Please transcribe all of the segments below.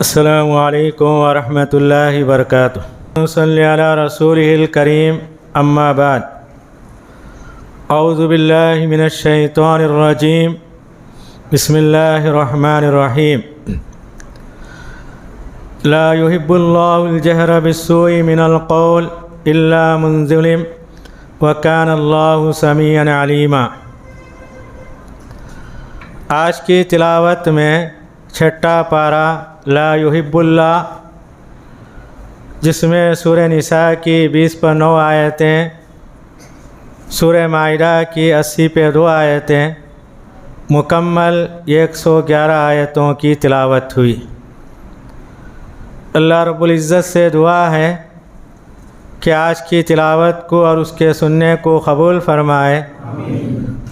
السلام علیکم ورحمۃ اللہ وبرکاتہ۔ صلی علی رسولہ الکریم، اما بعد، اعوذ باللہ من الشیطان الرجیم، بسم اللہ الرحمن الرحیم۔ لا يحب اللہ الجہر بالسوء من القول الا من ظلم وکان اللہ سمیعا علیما۔ آج کی تلاوت میں چھٹا پارہ لا يحب اللہ، جس میں سورہ نساء کی 20 پر 9 آیتیں، سورہ مائدہ کی 80 پہ 2 آیتیں، مکمل 111 آیتوں کی تلاوت ہوئی۔ اللہ رب العزت سے دعا ہے کہ آج کی تلاوت کو اور اس کے سننے کو قبول فرمائے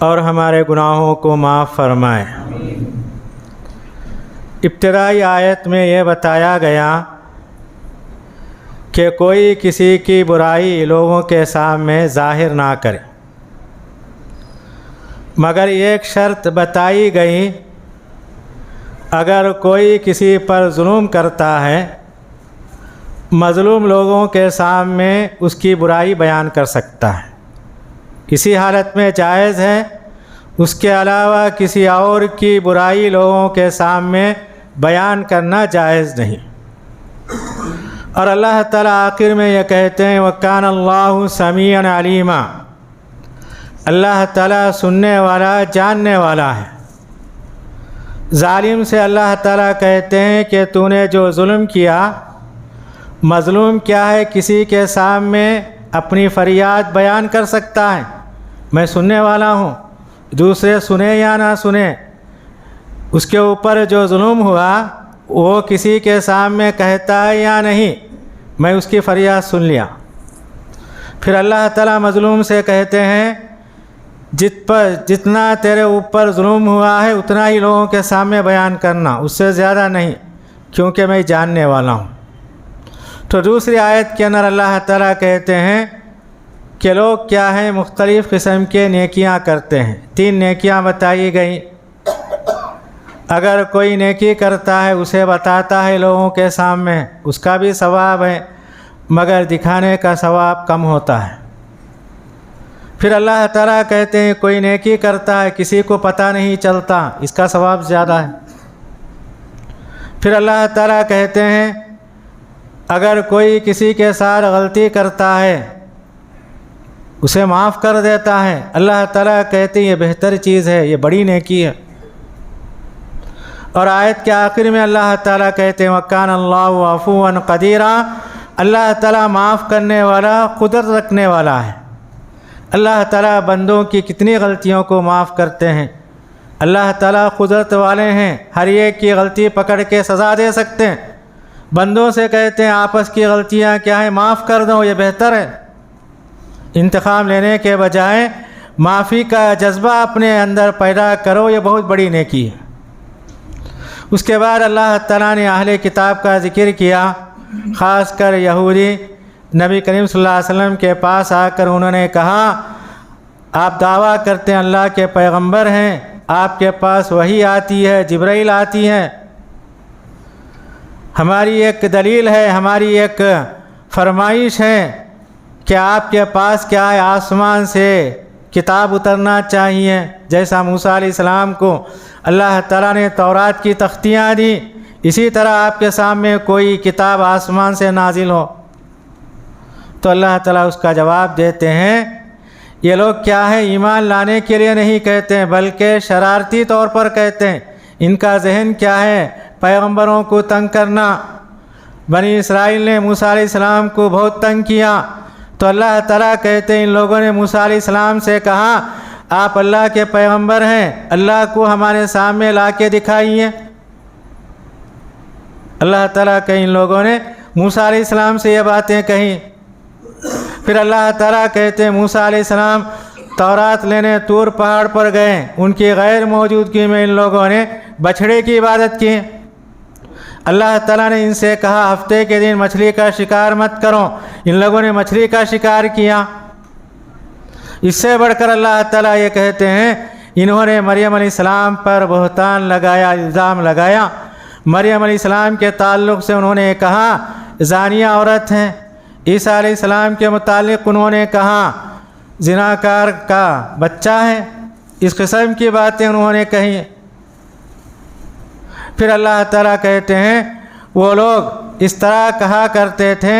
اور ہمارے گناہوں کو معاف فرمائے۔ ابتدائی آیت میں یہ بتایا گیا کہ کوئی کسی کی برائی لوگوں کے سامنے ظاہر نہ کرے، مگر ایک شرط بتائی گئی، اگر کوئی کسی پر ظلم کرتا ہے، مظلوم لوگوں کے سامنے اس کی برائی بیان کر سکتا ہے، کسی حالت میں جائز ہے، اس کے علاوہ کسی اور کی برائی لوگوں کے سامنے بیان کرنا جائز نہیں۔ اور اللہ تعالیٰ آخر میں یہ کہتے ہیں وَكَانَ اللَّهُ سَمِيعًا عَلِيمًا، اللہ تعالیٰ سننے والا، جاننے والا ہے۔ ظالم سے اللہ تعالیٰ کہتے ہیں کہ تو نے جو ظلم کیا، مظلوم کیا ہے، کسی کے سامنے اپنی فریاد بیان کر سکتا ہے، میں سننے والا ہوں، دوسرے سنے یا نہ سنے، اس کے اوپر جو ظلم ہوا وہ کسی کے سامنے کہتا ہے یا نہیں، میں اس کی فریاد سن لیا۔ پھر اللہ تعالیٰ مظلوم سے کہتے ہیں جتنا تیرے اوپر ظلم ہوا ہے اتنا ہی لوگوں کے سامنے بیان کرنا، اس سے زیادہ نہیں، کیونکہ میں جاننے والا ہوں۔ تو دوسری آیت کے اندر اللہ تعالیٰ کہتے ہیں کہ لوگ کیا ہیں، مختلف قسم کے نیکیاں کرتے ہیں۔ 3 نیکیاں بتائی گئیں۔ اگر کوئی نیکی کرتا ہے، اسے بتاتا ہے لوگوں کے سامنے، اس کا بھی ثواب ہے، مگر دکھانے کا ثواب کم ہوتا ہے۔ پھر اللہ تعالیٰ کہتے ہیں کوئی نیکی کرتا ہے، کسی کو پتہ نہیں چلتا، اس کا ثواب زیادہ ہے۔ پھر اللہ تعالیٰ کہتے ہیں اگر کوئی کسی کے ساتھ غلطی کرتا ہے، اسے معاف کر دیتا ہے، اللہ تعالیٰ کہتے ہیں یہ بہتر چیز ہے، یہ بڑی نیکی ہے۔ اور آیت کے آخر میں اللہ تعالیٰ کہتے ہیں وَكَانَ اللَّهُ عَفُوًّا قَدِيرًا، اللہ تعالیٰ معاف کرنے والا، قدرت رکھنے والا ہے۔ اللہ تعالیٰ بندوں کی کتنی غلطیوں کو معاف کرتے ہیں، اللہ تعالیٰ قدرت والے ہیں، ہر ایک کی غلطی پکڑ کے سزا دے سکتے ہیں۔ بندوں سے کہتے ہیں آپس کی غلطیاں کیا ہیں، معاف کر دو، یہ بہتر ہے۔ انتقام لینے کے بجائے معافی کا جذبہ اپنے اندر پیدا کرو، یہ بہت بڑی نیکی ہے۔ اس کے بعد اللہ تعالیٰ نے اہل کتاب کا ذکر کیا، خاص کر یہودی۔ نبی کریم صلی اللہ علیہ وسلم کے پاس آ کر انہوں نے کہا آپ دعویٰ کرتے ہیں اللہ کے پیغمبر ہیں، آپ کے پاس وحی آتی ہے، جبرائیل آتی ہے، ہماری ایک دلیل ہے، ہماری ایک فرمائش ہے کہ آپ کے پاس کیا ہے، آسمان سے کتاب اترنا چاہیے، جیسا موسیٰ علیہ السلام کو اللہ تعالیٰ نے تورات کی تختیاں دی، اسی طرح آپ کے سامنے کوئی کتاب آسمان سے نازل ہو۔ تو اللہ تعالیٰ اس کا جواب دیتے ہیں یہ لوگ کیا ہے، ایمان لانے کے لیے نہیں کہتے ہیں، بلکہ شرارتی طور پر کہتے ہیں۔ ان کا ذہن کیا ہے، پیغمبروں کو تنگ کرنا۔ بنی اسرائیل نے موسیٰ علیہ السلام کو بہت تنگ کیا، تو اللہ تعالیٰ کہتے ہیں ان لوگوں نے موسیٰ علیہ السلام سے کہا آپ اللہ کے پیغمبر ہیں، اللہ کو ہمارے سامنے لا کے دکھائیے۔ اللہ تعالیٰ کہ ان لوگوں نے موسیٰ علیہ السلام سے یہ باتیں کہیں۔ پھر اللہ تعالیٰ کہتے ہیں موسیٰ علیہ السلام تورات لینے طور پہاڑ پر گئے، ان کی غیر موجودگی میں ان لوگوں نے بچھڑے کی عبادت کی۔ اللہ تعالیٰ نے ان سے کہا ہفتے کے دن مچھلی کا شکار مت کرو، ان لوگوں نے مچھلی کا شکار کیا۔ اس سے بڑھ کر اللہ تعالیٰ یہ کہتے ہیں انہوں نے مریم علیہ السلام پر بہتان لگایا، الزام لگایا، مریم علیہ السلام کے تعلق سے انہوں نے کہا زانیہ عورت ہیں، عیسیٰ علیہ السلام کے متعلق انہوں نے کہا زناکار کا بچہ ہے، اس قسم کی باتیں انہوں نے کہیں۔ پھر اللہ تعالیٰ کہتے ہیں وہ لوگ اس طرح کہا کرتے تھے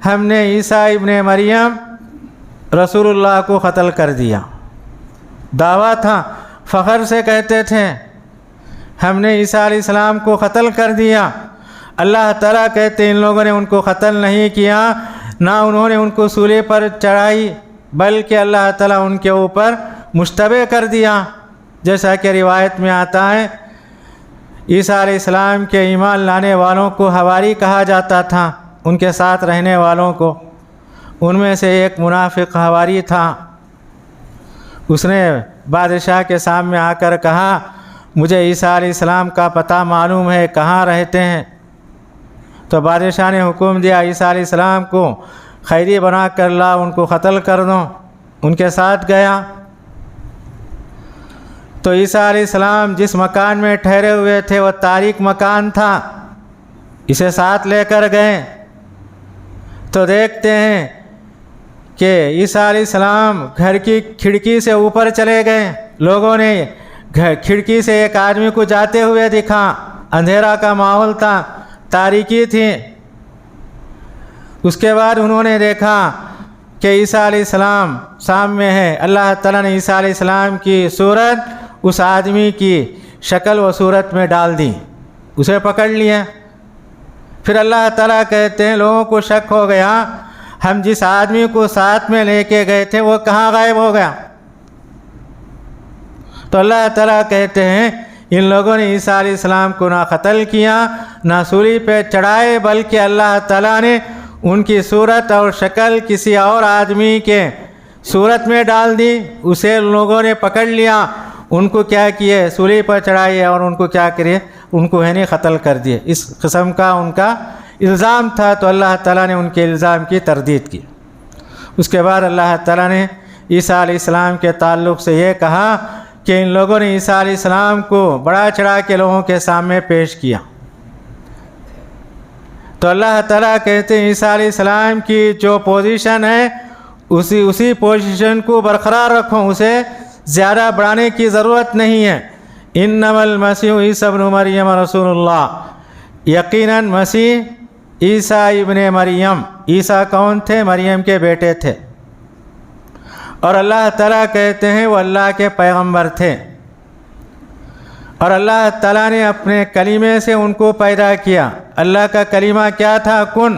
ہم نے عیسیٰ ابن مریم رسول اللہ کو قتل کر دیا، دعویٰ تھا، فخر سے کہتے تھے ہم نے عیسیٰ علیہ السلام کو قتل کر دیا۔ اللہ تعالیٰ کہتے ہیں ان لوگوں نے ان کو قتل نہیں کیا، نہ انہوں نے ان کو صلیب پر چڑھائی، بلکہ اللہ تعالیٰ ان کے اوپر مشتبہ کر دیا، جیسا کہ روایت میں آتا ہے عیسیٰ علیہ السلام کے ایمان لانے والوں کو حواری کہا جاتا تھا، ان کے ساتھ رہنے والوں کو۔ ان میں سے ایک منافق حواری تھا، اس نے بادشاہ کے سامنے آ کر کہا مجھے عیسیٰ علیہ السلام کا پتہ معلوم ہے، کہاں رہتے ہیں؟ تو بادشاہ نے حکم دیا عیسیٰ علیہ السلام کو خیری بنا کر لا، ان کو قتل کر دو۔ ان کے ساتھ گیا تو عیسیٰ علیہ السلام جس مکان میں ٹھہرے ہوئے تھے وہ تاریک مکان تھا، اسے ساتھ لے کر گئے تو دیکھتے ہیں کہ عیسیٰ علیہ السلام گھر کی کھڑکی سے اوپر چلے گئے۔ لوگوں نے کھڑکی سے ایک آدمی کو جاتے ہوئے دکھا، اندھیرا کا ماحول تھا، تاریکی تھی۔ اس کے بعد انہوں نے دیکھا کہ عیسیٰ علیہ السلام سامنے ہے۔ اللہ تعالیٰ نے عیسیٰ علیہ السلام کی صورت اس آدمی کی شکل و صورت میں ڈال دی، اسے پکڑ لیا۔ پھر اللہ تعالیٰ کہتے ہیں لوگوں کو شک ہو گیا ہم جس آدمی کو ساتھ میں لے کے گئے تھے وہ کہاں غائب ہو گیا؟ تو اللہ تعالیٰ کہتے ہیں ان لوگوں نے عیسیٰ علیہ السلام کو نہ قتل کیا نہ صلیب پہ چڑھائے، بلکہ اللہ تعالیٰ نے ان کی صورت اور شکل کسی اور آدمی کے صورت میں ڈال دی، اسے لوگوں نے پکڑ لیا، ان کو کیا کیے؟ صلیب پر چڑھائے اور ان کو کیا کرے؟ ان کو قتل کر دیے۔ اس قسم کا ان کا الزام تھا، تو اللہ تعالیٰ نے ان کے الزام کی تردید کی۔ اس کے بعد اللہ تعالیٰ نے عیسیٰ علیہ السلام کے تعلق سے یہ کہا کہ ان لوگوں نے عیسیٰ علیہ السلام کو بڑا چڑھا کے لوگوں کے سامنے پیش کیا۔ تو اللہ تعالیٰ کہتے ہیں عیسیٰ علیہ السلام کی جو پوزیشن ہے اسی پوزیشن کو برقرار رکھو، اسے زیادہ بڑھانے کی ضرورت نہیں ہے۔ انما المسیح عیسیٰ ابن مریم رسول اللہ، یقیناً مسیح عیسیٰ ابن مریم، عیسیٰ کون تھے؟ مریم کے بیٹے تھے، اور اللہ تعالیٰ کہتے ہیں وہ اللہ کے پیغمبر تھے، اور اللہ تعالیٰ نے اپنے کلمے سے ان کو پیدا کیا۔ اللہ کا کلمہ کیا تھا؟ کن،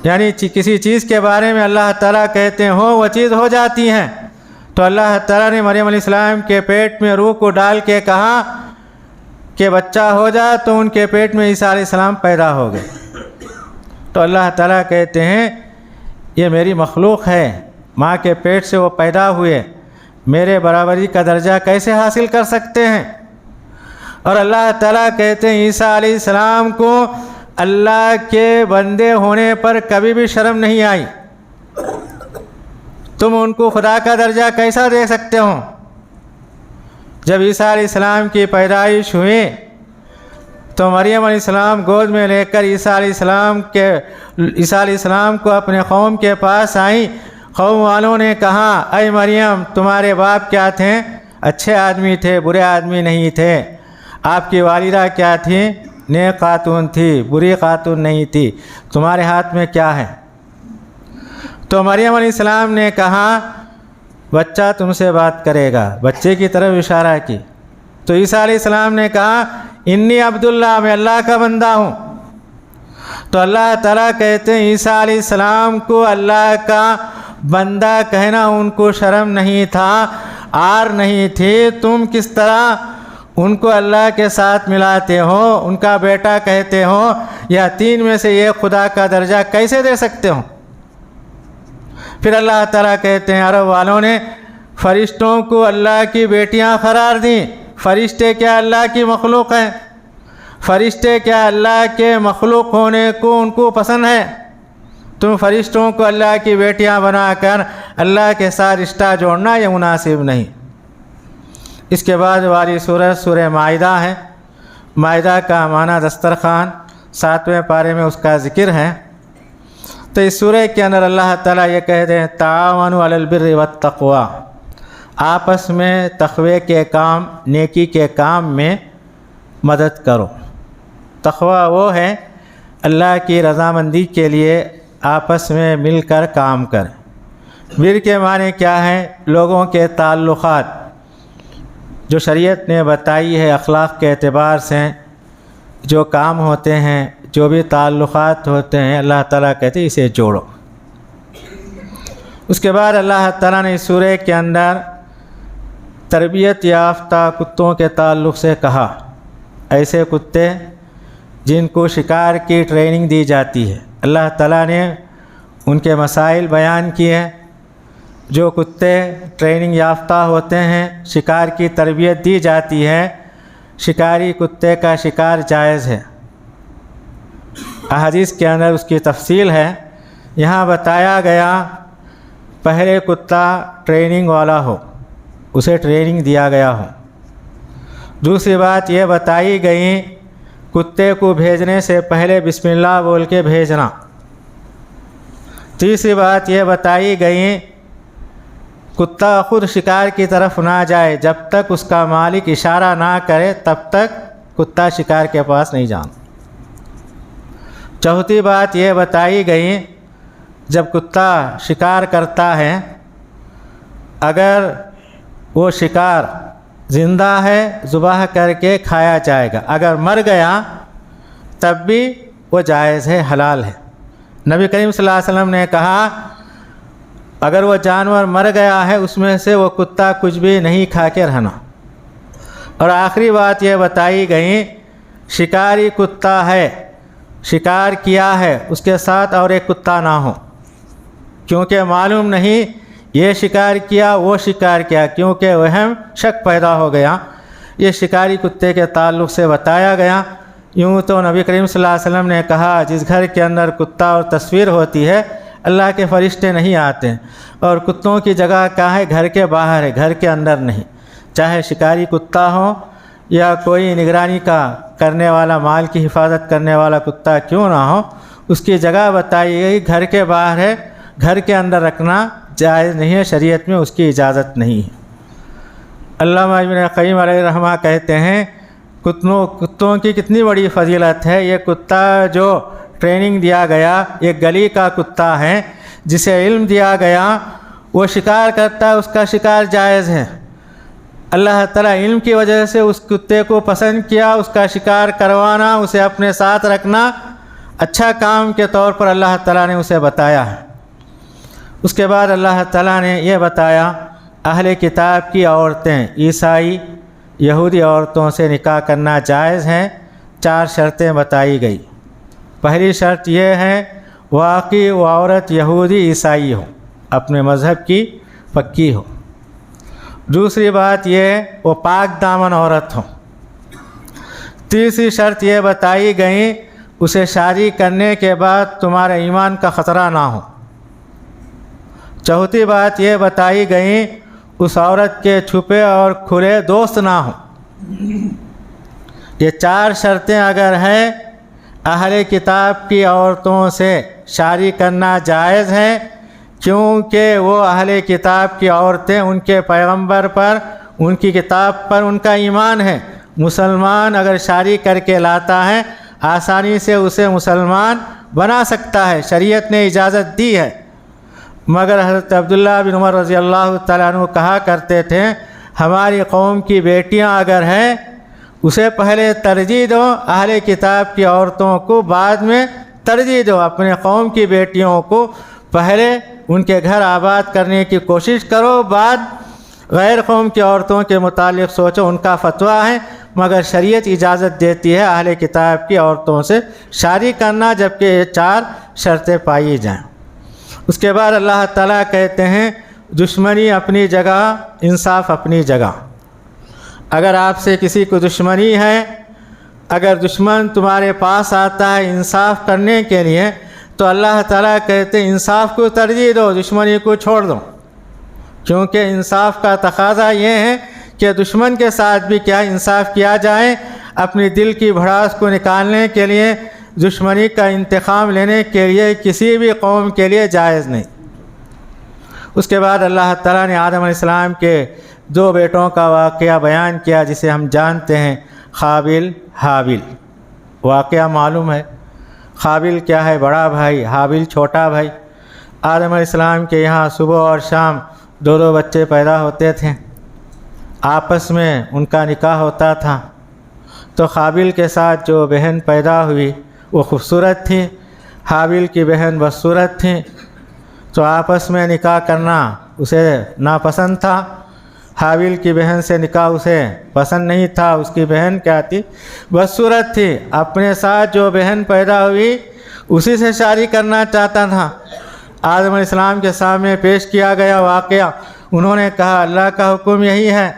یعنی کسی چیز کے بارے میں اللہ تعالیٰ کہتے ہیں ہو، وہ چیز ہو جاتی ہے۔ تو اللہ تعالیٰ نے مریم علیہ السلام کے پیٹ میں روح کو ڈال کے کہا کہ بچہ ہو جا، تو ان کے پیٹ میں عیسیٰ علیہ السلام پیدا ہو گئے۔ تو اللہ تعالیٰ کہتے ہیں یہ میری مخلوق ہے، ماں کے پیٹ سے وہ پیدا ہوئے، میرے برابری کا درجہ کیسے حاصل کر سکتے ہیں؟ اور اللہ تعالیٰ کہتے ہیں عیسیٰ علیہ السلام کو اللہ کے بندے ہونے پر کبھی بھی شرم نہیں آئی، تم ان کو خدا کا درجہ کیسا دے سکتے ہو؟ جب عیسیٰ علیہ السلام کی پیدائش ہوئی تو مریم علیہ السلام گود میں لے کر عیسیٰ علیہ السلام کو اپنے قوم کے پاس آئیں۔ قوم والوں نے کہا اے مریم تمہارے باپ کیا تھے؟ اچھے آدمی تھے، برے آدمی نہیں تھے۔ آپ کی والدہ کیا تھی؟ نیک خاتون تھی، بری خاتون نہیں تھی، تمہارے ہاتھ میں کیا ہے؟ تو مریم علیہ السلام نے کہا بچہ تم سے بات کرے گا، بچے کی طرف اشارہ کی۔ تو عیسیٰ علیہ السلام نے کہا انی عبداللہ، میں اللہ کا بندہ ہوں۔ تو اللہ تعالیٰ کہتے ہیں عیسیٰ علیہ السلام کو اللہ کا بندہ کہنا ان کو شرم نہیں تھا، عار نہیں تھی۔ تم کس طرح ان کو اللہ کے ساتھ ملاتے ہو، ان کا بیٹا کہتے ہو، یا تین میں سے ایک خدا کا درجہ کیسے دے سکتے ہو؟ پھر اللہ تعالیٰ کہتے ہیں عرب والوں نے فرشتوں کو اللہ کی بیٹیاں قرار دیں۔ فرشتے کیا اللہ کی مخلوق ہیں؟ فرشتے کیا اللہ کے مخلوق ہونے کو ان کو پسند ہے؟ تم فرشتوں کو اللہ کی بیٹیاں بنا کر اللہ کے ساتھ رشتہ جوڑنا یہ مناسب نہیں۔ اس کے بعد والی سورہ سورہ مائدہ ہے۔ مائدہ کا معنی دسترخوان، 7ویں پارے میں اس کا ذکر ہے۔ تو اس سورہ کے اندر اللہ تعالیٰ یہ کہتے ہیں تعاونوا علی البر والتقوی، آپس میں تقوی کے کام، نیکی کے کام میں مدد کرو۔ تقوی وہ ہے اللہ کی رضامندی کے لیے آپس میں مل کر کام کریں۔ بر کے معنی کیا ہے؟ لوگوں کے تعلقات جو شریعت نے بتائی ہے، اخلاق کے اعتبار سے جو کام ہوتے ہیں، جو بھی تعلقات ہوتے ہیں، اللہ تعالیٰ کہتے ہیں اسے جوڑو۔ اس کے بعد اللہ تعالیٰ نے اس سورہ کے اندر تربیت یافتہ کتوں کے تعلق سے کہا، ایسے کتے جن کو شکار کی ٹریننگ دی جاتی ہے۔ اللہ تعالیٰ نے ان کے مسائل بیان کیے۔ جو کتے ٹریننگ یافتہ ہوتے ہیں، شکار کی تربیت دی جاتی ہے، شکاری کتے کا شکار جائز ہے۔ احادیث کے اندر اس کی تفصیل ہے۔ یہاں بتایا گیا پہلے کتا ٹریننگ والا ہو، اسے ٹریننگ دیا گیا ہو۔ دوسری بات یہ بتائی گئی کتے کو بھیجنے سے پہلے بسم اللہ بول کے بھیجنا۔ تیسری بات یہ بتائی گئی کتا خود شکار کی طرف نہ جائے، جب تک اس کا مالک اشارہ نہ کرے تب تک کتا شکار کے پاس نہیں جانا۔ چوتھی بات یہ بتائی گئی جب کتا شکار کرتا ہے، اگر وہ شکار زندہ ہے ذبح کر کے کھایا جائے گا، اگر مر گیا تب بھی وہ جائز ہے، حلال ہے۔ نبی کریم صلی اللہ علیہ وسلم نے کہا اگر وہ جانور مر گیا ہے اس میں سے وہ کتا کچھ بھی نہیں کھا کے رہنا۔ اور آخری بات یہ بتائی گئی شکاری کتا ہے، شکار کیا ہے، اس کے ساتھ اور ایک کتا نہ ہو، کیونکہ معلوم نہیں یہ شکار کیا وہ شکار کیا، کیونکہ وہم شک پیدا ہو گیا۔ یہ شکاری کتے کے تعلق سے بتایا گیا۔ یوں تو نبی کریم صلی اللہ علیہ وسلم نے کہا جس گھر کے اندر کتا اور تصویر ہوتی ہے اللہ کے فرشتے نہیں آتے، اور کتوں کی جگہ کہاں ہے؟ گھر کے باہر ہے، گھر کے اندر نہیں۔ چاہے شکاری کتا ہو یا کوئی نگرانی کا کرنے والا، مال کی حفاظت کرنے والا کتا کیوں نہ ہو، اس کی جگہ بتائی گئی گھر کے باہر ہے، گھر کے اندر رکھنا جائز نہیں ہے، شریعت میں اس کی اجازت نہیں ہے۔ علامہ ابن قیم علیہ رحمہ کہتے ہیں کتوں کی کتنی بڑی فضیلت ہے۔ یہ کتا جو ٹریننگ دیا گیا، ایک گلی کا کتا ہے جسے علم دیا گیا، وہ شکار کرتا ہے، اس کا شکار جائز ہے۔ اللہ تعالیٰ علم کی وجہ سے اس کتے کو پسند کیا، اس کا شکار کروانا، اسے اپنے ساتھ رکھنا اچھا کام کے طور پر اللہ تعالیٰ نے اسے بتایا ہے۔ اس کے بعد اللہ تعالیٰ نے یہ بتایا اہل کتاب کی عورتیں، عیسائی یہودی عورتوں سے نکاح کرنا جائز ہے۔ 4 شرطیں بتائی گئی۔ پہلی شرط یہ ہے واقعی وہ عورت یہودی عیسائی ہو، اپنے مذہب کی پکی ہو۔ دوسری بات یہ وہ پاک دامن عورت ہو۔ تیسری شرط یہ بتائی گئی اسے شادی کرنے کے بعد تمہارے ایمان کا خطرہ نہ ہو۔ چوتھی بات یہ بتائی گئی اس عورت کے چھپے اور کھلے دوست نہ ہوں۔ یہ 4 شرطیں اگر ہیں اہل کتاب کی عورتوں سے شادی کرنا جائز ہے، کیونکہ وہ اہل کتاب کی عورتیں ان کے پیغمبر پر، ان کی کتاب پر ان کا ایمان ہے۔ مسلمان اگر شادی کر کے لاتا ہے آسانی سے اسے مسلمان بنا سکتا ہے، شریعت نے اجازت دی ہے۔ مگر حضرت عبداللہ بن عمر رضی اللہ تعالیٰ عنہ کہا کرتے تھے ہماری قوم کی بیٹیاں اگر ہیں اسے پہلے ترجیح دو، اہل کتاب کی عورتوں کو بعد میں ترجیح دو، اپنے قوم کی بیٹیوں کو پہلے ان کے گھر آباد کرنے کی کوشش کرو، بعد غیر قوم کی عورتوں کے متعلق سوچو، ان کا فتویٰ ہے۔ مگر شریعت اجازت دیتی ہے اہل کتاب کی عورتوں سے شادی کرنا، جبکہ یہ 4 شرطیں پائی جائیں۔ اس کے بعد اللہ تعالیٰ کہتے ہیں دشمنی اپنی جگہ، انصاف اپنی جگہ۔ اگر آپ سے کسی کو دشمنی ہے، اگر دشمن تمہارے پاس آتا ہے انصاف کرنے کے لیے، تو اللہ تعالیٰ کہتے ہیں انصاف کو ترجیح دو، دشمنی کو چھوڑ دو، کیونکہ انصاف کا تقاضا یہ ہے کہ دشمن کے ساتھ بھی کیا انصاف کیا جائے۔ اپنی دل کی بھڑاس کو نکالنے کے لیے، دشمنی کا انتقام لینے کے لیے کسی بھی قوم کے لیے جائز نہیں۔ اس کے بعد اللہ تعالیٰ نے آدم علیہ السلام کے 2 بیٹوں کا واقعہ بیان کیا، جسے ہم جانتے ہیں قابل حابل۔ واقعہ معلوم ہے، قابل کیا ہے؟ بڑا بھائی، حابل چھوٹا بھائی۔ آدم علیہ السلام کے یہاں صبح اور شام 2 بچے پیدا ہوتے تھے، آپس میں ان کا نکاح ہوتا تھا۔ تو قابل کے ساتھ جو بہن پیدا ہوئی وہ خوبصورت تھی، حابل کی بہن بدصورت تھی، تو آپس میں نکاح کرنا اسے ناپسند تھا۔ حابل کی بہن سے نکاح اسے پسند نہیں تھا، اس کی بہن کیا تھی؟ بدصورت تھی۔ اپنے ساتھ جو بہن پیدا ہوئی اسی سے شادی کرنا چاہتا تھا۔ آدم علیہ السلام کے سامنے پیش کیا گیا واقعہ، انہوں نے کہا اللہ کا حکم یہی ہے۔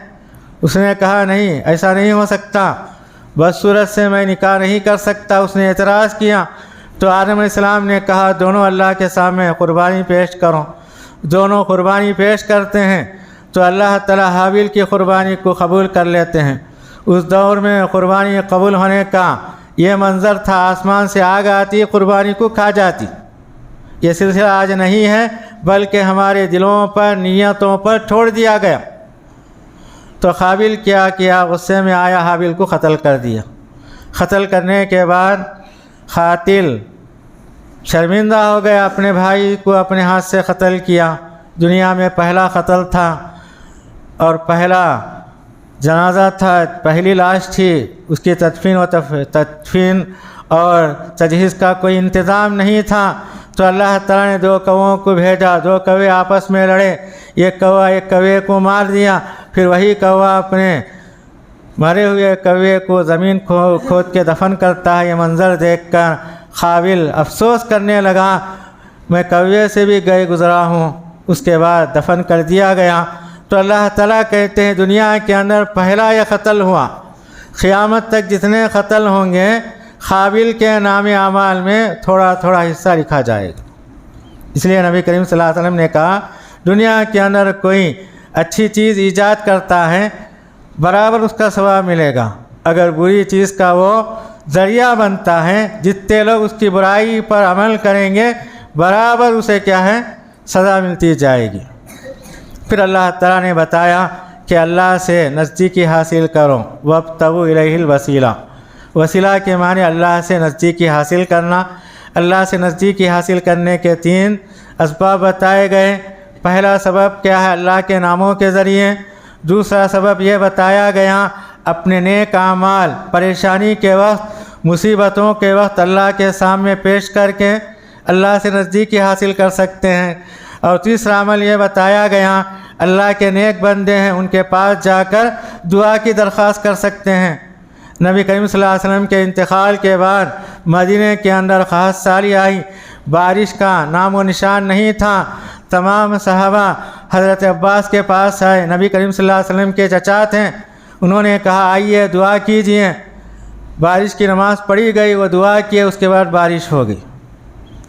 اس نے کہا نہیں، ایسا نہیں ہو سکتا، بدصورت سے میں نکاح نہیں کر سکتا۔ اس نے اعتراض کیا تو آدم علیہ السلام نے کہا دونوں اللہ کے سامنے قربانی پیش کرو۔ دونوں قربانی پیش کرتے ہیں تو اللہ تعالیٰ حابل کی قربانی کو قبول کر لیتے ہیں۔ اس دور میں قربانی قبول ہونے کا یہ منظر تھا، آسمان سے آگ آتی، قربانی کو کھا جاتی۔ یہ سلسلہ آج نہیں ہے، بلکہ ہمارے دلوں پر، نیتوں پر چھوڑ دیا گیا۔ تو قابل کیا غصے میں آیا، حابل کو قتل کر دیا۔ قتل کرنے کے بعد قاتل شرمندہ ہو گیا، اپنے بھائی کو اپنے ہاتھ سے قتل کیا۔ دنیا میں پہلا قتل تھا اور پہلا جنازہ تھا، پہلی لاش تھی، اس کی تدفین اور تجہیز کا کوئی انتظام نہیں تھا۔ تو اللہ تعالیٰ نے 2 کووں کو بھیجا، 2 کوے آپس میں لڑے، ایک کوا ایک کوے کو مار دیا، پھر وہی کوا اپنے مرے ہوئے کوے کو زمین کھود کے دفن کرتا ہے۔ یہ منظر دیکھ کر قابل افسوس کرنے لگا، میں کوے سے بھی گئے گزرا ہوں۔ اس کے بعد دفن کر دیا گیا۔ تو اللہ تعالیٰ کہتے ہیں دنیا کے اندر پہلا یہ قتل ہوا، قیامت تک جتنے قتل ہوں گے قابل کے نام اعمال میں تھوڑا تھوڑا حصہ لکھا جائے گا۔ اس لیے نبی کریم صلی اللہ علیہ وسلم نے کہا دنیا کے اندر کوئی اچھی چیز ایجاد کرتا ہے برابر اس کا ثواب ملے گا، اگر بری چیز کا وہ ذریعہ بنتا ہے، جتنے لوگ اس کی برائی پر عمل کریں گے برابر اسے کیا ہے؟ سزا ملتی جائے گی۔ پھر اللہ تعالیٰ نے بتایا کہ اللہ سے نزدیکی حاصل کرو، وابتغوا الیہ الوسیلہ۔ وسیلہ کے معنی اللہ سے نزدیکی حاصل کرنا۔ اللہ سے نزدیکی حاصل کرنے کے 3 اسباب بتائے گئے۔ پہلا سبب کیا ہے؟ اللہ کے ناموں کے ذریعے۔ دوسرا سبب یہ بتایا گیا اپنے نیک اعمال پریشانی کے وقت، مصیبتوں کے وقت اللہ کے سامنے پیش کر کے اللہ سے نزدیکی حاصل کر سکتے ہیں۔ اور تیسرا عمل یہ بتایا گیا اللہ کے نیک بندے ہیں، ان کے پاس جا کر دعا کی درخواست کر سکتے ہیں۔ نبی کریم صلی اللہ علیہ وسلم کے انتقال کے بعد مدینہ کے اندر قحط سالی آئی، بارش کا نام و نشان نہیں تھا۔ تمام صحابہ حضرت عباس کے پاس آئے، نبی کریم صلی اللہ علیہ وسلم کے چچا تھے، انہوں نے کہا آئیے دعا کیجئے۔ بارش کی نماز پڑھی گئی، وہ دعا کیے، اس کے بعد بارش ہو گئی۔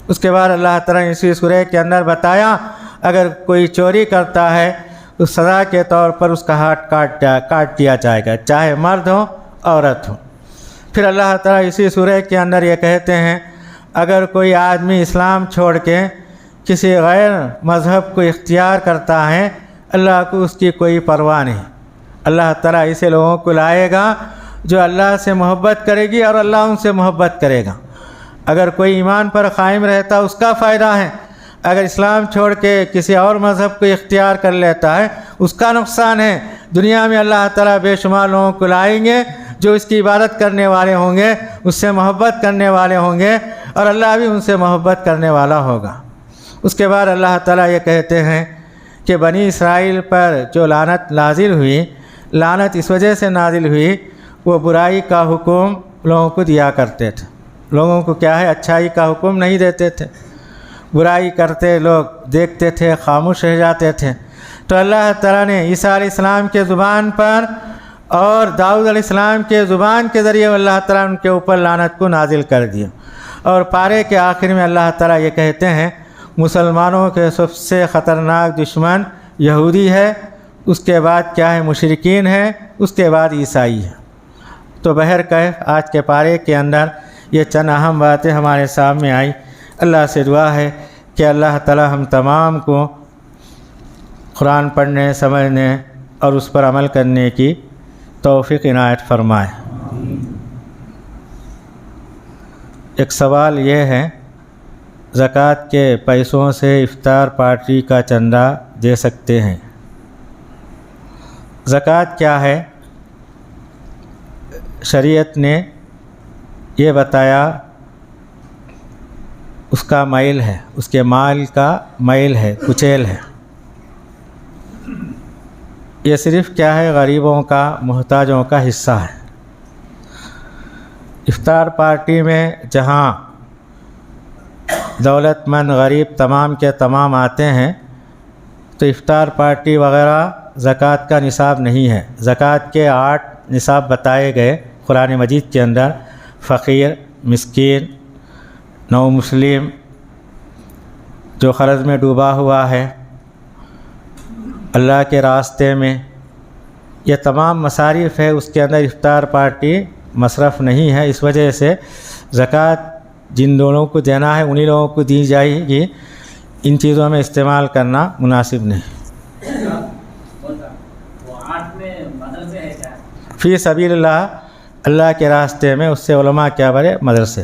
اس کے بعد اللہ تعالیٰ نے اسی سورہ کے اندر بتایا اگر کوئی چوری کرتا ہے تو سزا کے طور پر اس کا ہاتھ کاٹ دیا جائے گا، چاہے مرد ہو عورت ہو۔ پھر اللہ تعالیٰ اسی سورہ کے اندر یہ کہتے ہیں اگر کوئی آدمی اسلام چھوڑ کے کسی غیر مذہب کو اختیار کرتا ہے، اللہ کو اس کی کوئی پرواہ نہیں۔ اللہ تعالیٰ ایسے لوگوں کو لائے گا جو اللہ سے محبت کرے گی اور اللہ ان سے محبت کرے گا۔ اگر کوئی ایمان پر قائم رہتا اس کا فائدہ ہے، اگر اسلام چھوڑ کے کسی اور مذہب کو اختیار کر لیتا ہے اس کا نقصان ہے۔ دنیا میں اللہ تعالیٰ بے شمار لوگوں کو لائیں گے جو اس کی عبادت کرنے والے ہوں گے، اس سے محبت کرنے والے ہوں گے، اور اللہ بھی ان سے محبت کرنے والا ہوگا۔ اس کے بعد اللہ تعالیٰ یہ کہتے ہیں کہ بنی اسرائیل پر جو لعنت نازل ہوئی، لعنت اس وجہ سے نازل ہوئی وہ برائی کا حکم لوگوں کو دیا کرتے تھے۔ لوگوں کو کیا ہے؟ اچھائی کا حکم نہیں دیتے تھے، برائی کرتے لوگ دیکھتے تھے، خاموش رہ جاتے تھے۔ تو اللہ تعالیٰ نے عیسیٰ علیہ السلام کے زبان پر اور داؤد علیہ السلام کے زبان کے ذریعے اللہ تعالیٰ ان کے اوپر لعنت کو نازل کر دیا۔ اور پارے کے آخر میں اللہ تعالیٰ یہ کہتے ہیں مسلمانوں کے سب سے خطرناک دشمن یہودی ہے، اس کے بعد کیا ہے؟ مشرکین ہے، اس کے بعد عیسائی ہے۔ تو بہرکیف آج کے پارے کے اندر یہ چند اہم باتیں ہمارے سامنے آئی۔ اللہ سے دعا ہے کہ اللہ تعالی ہم تمام کو قرآن پڑھنے، سمجھنے اور اس پر عمل کرنے کی توفیق عنایت فرمائے۔ ایک سوال یہ ہے، زکوٰۃ کے پیسوں سے افطار پارٹی کا چندہ دے سکتے ہیں؟ زکوٰۃ کیا ہے؟ شریعت نے یہ بتایا اس کا میل ہے، اس کے مال کا میل ہے، کچیل ہے۔ یہ صرف کیا ہے؟ غریبوں کا، محتاجوں کا حصہ ہے۔ افطار پارٹی میں جہاں دولت مند غریب تمام کے تمام آتے ہیں تو افطار پارٹی وغیرہ زکوٰۃ کا نصاب نہیں ہے۔ زکوٰۃ کے 8 نصاب بتائے گئے قرآن مجید کے اندر، فقیر، مسکین، نو مسلم، جو قرض میں ڈوبا ہوا ہے، اللہ کے راستے میں، یہ تمام مصارف ہے، اس کے اندر افطار پارٹی مصرف نہیں ہے۔ اس وجہ سے زکوٰۃ جن دونوں کو دینا ہے انہی لوگوں کو دی جائے گی، ان چیزوں میں استعمال کرنا مناسب نہیں۔ فی سبیل اللہ، اللہ کے راستے میں، اس سے علماء کیا بڑے مدرسے